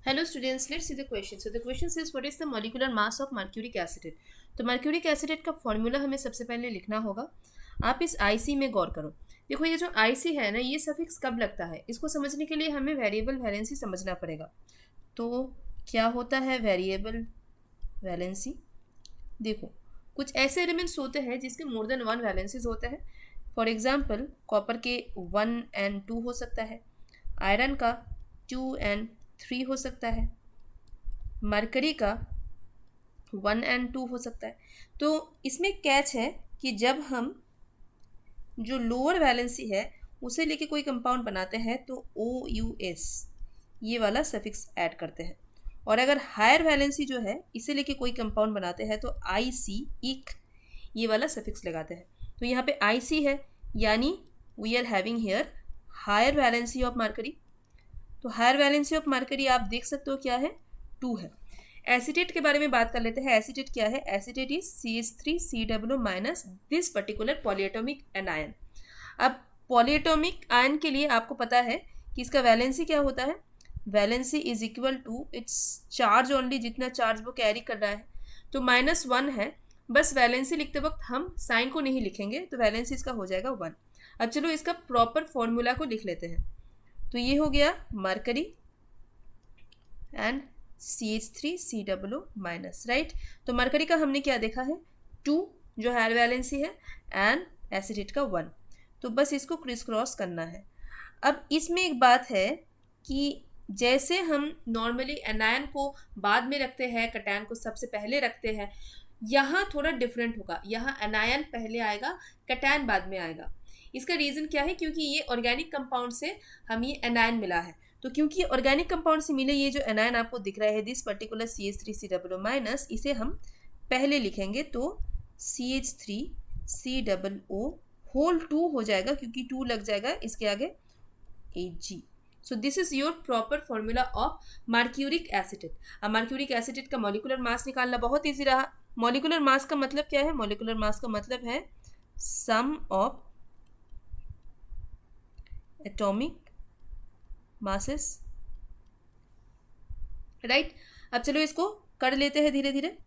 Hello students, let's see the question. So the question says what is the molecular mass of mercuric acetate? तो mercuric acetate का formula हमें सबसे पहले लिखना होगा. आप इस IC में गौर करो. देखो ये जो IC है ना, ये सफिक्स कब लगता है, इसको समझने के लिए हमें वेरिएबल वैलेंसी समझना पड़ेगा. तो क्या होता है वेरिएबल वैलेंसी? देखो कुछ ऐसे एलिमेंट्स होते हैं जिसके मोर देन वन वैलेंसीज होते हैं. फॉर एग्जाम्पल कॉपर के 1 and 2 हो सकता है, आयरन का 2 and 3 हो सकता है, मरकरी का 1 and 2 हो सकता है. तो इसमें कैच है कि जब हम जो लोअर वैलेंसी है उसे लेके कोई कंपाउंड बनाते हैं तो OUS ये वाला सफिक्स ऐड करते हैं, और अगर हायर वैलेंसी जो है इसे लेके कोई कंपाउंड बनाते हैं तो IC इक ये वाला सफिक्स लगाते हैं. तो यहाँ पे IC है यानी we are having here higher valency of mercury. तो हायर वैलेंसी ऑफ मरकरी आप देख सकते हो क्या है, 2 है. एसीटेट के बारे में बात कर लेते हैं. एसीटेट क्या है? Acetate is CH3COO minus this particular polyatomic anion. अब पॉलीएटॉमिक आयन के लिए आपको पता है कि इसका वैलेंसी क्या होता है. Valency is equal to its charge only, जितना चार्ज वो कैरी कर रहा है. तो -1 है. बस वैलेंसी लिखते वक्त हम साइन को नहीं लिखेंगे, तो वैलेंसी इसका हो जाएगा 1. अब चलो इसका प्रॉपर फॉर्मूला को लिख लेते हैं. तो ये हो गया mercury and CH3COO minus, right. तो मरकरी का हमने क्या देखा है, 2 जो हायर वैलेंसी है एंड एसिडेट का 1. तो बस इसको क्रिस क्रॉस करना है. अब इसमें एक बात है कि जैसे हम नॉर्मली एनायन को बाद में रखते हैं, कटायन को सबसे पहले रखते हैं, यहाँ थोड़ा डिफरेंट होगा. यहाँ एनायन पहले आएगा, कटायन बाद में आएगा. इसका रीज़न क्या है? क्योंकि ये ऑर्गेनिक कंपाउंड से हम ये एनायन मिला है. तो क्योंकि ऑर्गेनिक कंपाउंड से मिले ये जो एनायन आपको दिख रहा है दिस पर्टिकुलर CH3COO माइनस, इसे हम पहले लिखेंगे तो CH3COO होल 2 हो जाएगा, क्योंकि 2 लग जाएगा इसके आगे Ag. So this is your proper formula of mercuric acetate. अब मर्क्यूरिक एसिटेट का मॉलिक्यूलर मास निकालना बहुत ईजी रहा. मॉलिक्यूलर मास का मतलब क्या है? मॉलिक्यूलर मास का मतलब है सम ऑफ एटॉमिक मासेस, राइट. अब चलो इसको कर लेते हैं धीरे धीरे.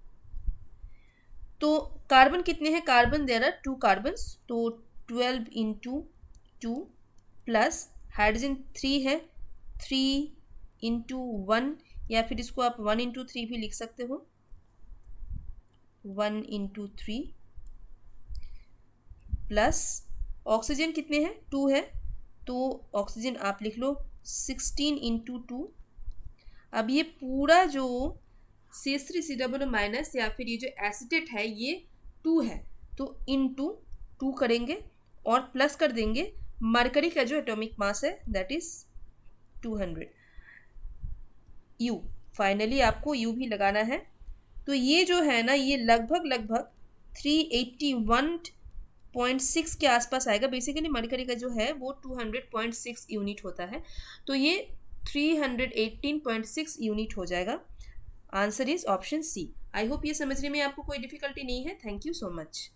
तो कार्बन कितने हैं? कार्बन देयर आर 2 कार्बन्स, तो 12 × 2 प्लस हाइड्रोजन 3 है, 3 × 1, या फिर इसको आप 1 × 3 भी लिख सकते हो, 1 × 3 प्लस ऑक्सीजन कितने हैं? 2 है, तो ऑक्सीजन आप लिख लो 16 × 2. अब ये पूरा जो CH3COO माइनस या फिर ये जो एसिटेट है ये 2 है, तो × 2 करेंगे और प्लस कर देंगे मरकरी का जो एटॉमिक मास है दैट इज 200 U. फाइनली आपको U भी लगाना है. तो ये जो है ना, ये लगभग 381.6 के आसपास आएगा. बेसिकली मरकरी का जो है वो 200.6 यूनिट होता है, तो ये 318.6 यूनिट हो जाएगा. Answer is option C. I hope ये समझने में आपको कोई डिफिकल्टी नहीं है. Thank you so much.